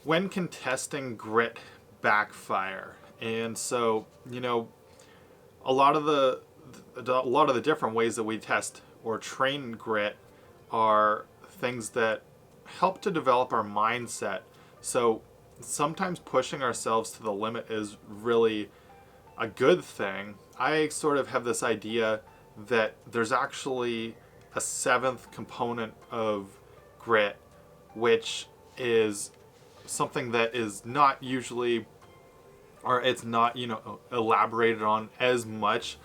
when can testing grit backfire? And so, a lot of the different ways that we test or train grit are things that help to develop our mindset. So sometimes pushing ourselves to the limit is really a good thing. I sort of have this idea that there's actually a seventh component of grit, which is something that is not usually, or it's not, elaborated on as much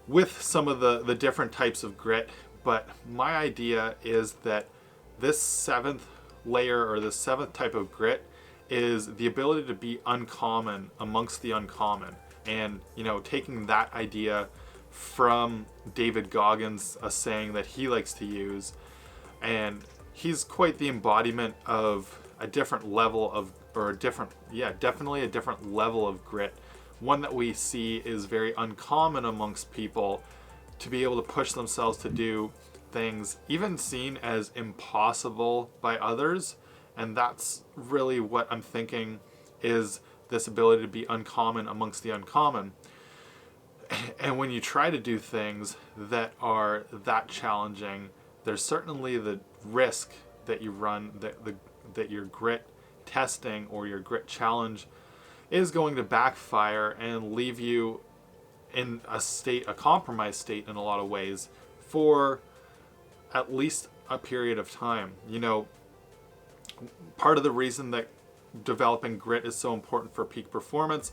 with some of the different types of grit. But my idea is that this seventh layer, or the seventh type of grit, is the ability to be uncommon amongst the uncommon. And, taking that idea from David Goggins, a saying that he likes to use, and he's quite the embodiment of a different level of, definitely a different level of grit. One that we see is very uncommon amongst people, to be able to push themselves to do things even seen as impossible by others. And that's really what I'm thinking is this ability to be uncommon amongst the uncommon. And when you try to do things that are that challenging, there's certainly the risk that you run that your grit testing or your grit challenge is going to backfire and leave you in a compromised state in a lot of ways for at least a period of time. Part of the reason that developing grit is so important for peak performance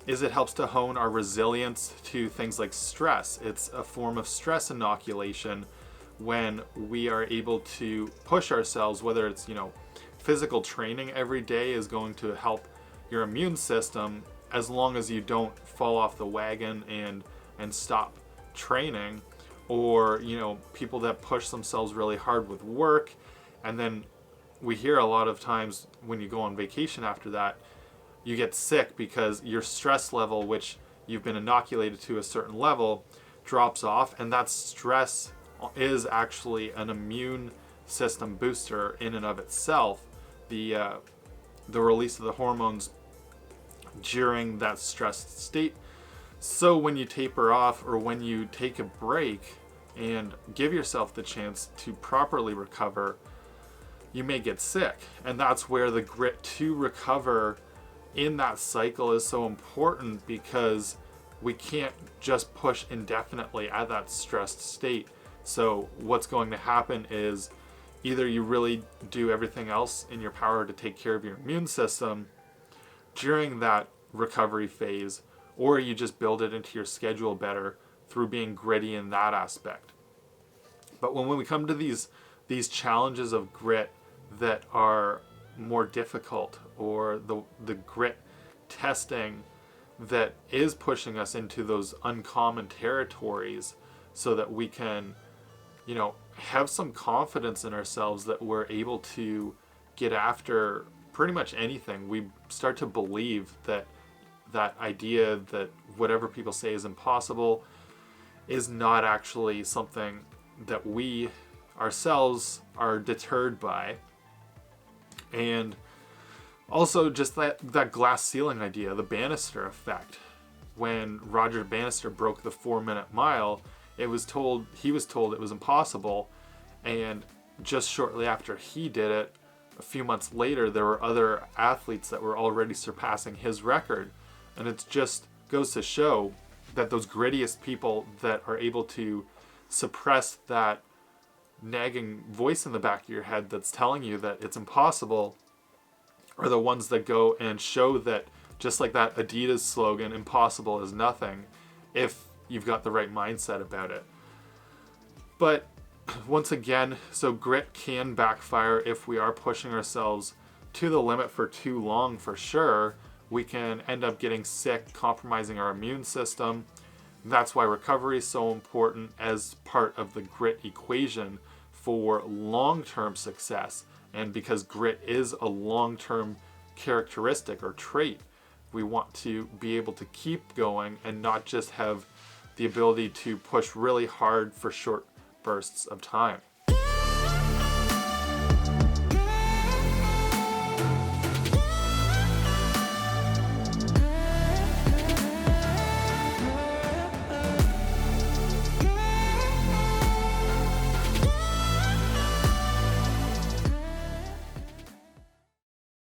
is it helps to hone our resilience to things like stress. It's a form of stress inoculation when we are able to push ourselves, whether it's, physical training every day is going to help your immune system, as long as you don't fall off the wagon and stop training. Or, people that push themselves really hard with work, and then we hear a lot of times when you go on vacation after that, you get sick because your stress level, which you've been inoculated to a certain level, drops off. And that stress is actually an immune system booster in and of itself. The release of the hormones during that stressed state. So when you taper off, or when you take a break and give yourself the chance to properly recover, you may get sick. And that's where the grit to recover in that cycle is so important, because we can't just push indefinitely at that stressed state. So what's going to happen is either you really do everything else in your power to take care of your immune system during that recovery phase, or you just build it into your schedule better through being gritty in that aspect. But when we come to these challenges of grit that are more difficult, or the grit testing that is pushing us into those uncommon territories, so that we can, have some confidence in ourselves that we're able to get after pretty much anything. We start to believe that idea that whatever people say is impossible is not actually something that we ourselves are deterred by. And also just that glass ceiling idea, the Bannister effect. When Roger Bannister broke the 4-minute mile, he was told it was impossible, and just shortly after he did it, a few months later, there were other athletes that were already surpassing his record. And it just goes to show that those grittiest people that are able to suppress that nagging voice in the back of your head that's telling you that it's impossible are the ones that go and show that, just like that Adidas slogan, impossible is nothing, if you've got the right mindset about it. But once again, so grit can backfire if we are pushing ourselves to the limit for too long, for sure. We can end up getting sick, compromising our immune system. That's why recovery is so important as part of the grit equation for long-term success. And because grit is a long-term characteristic or trait, we want to be able to keep going and not just have the ability to push really hard for short bursts of time.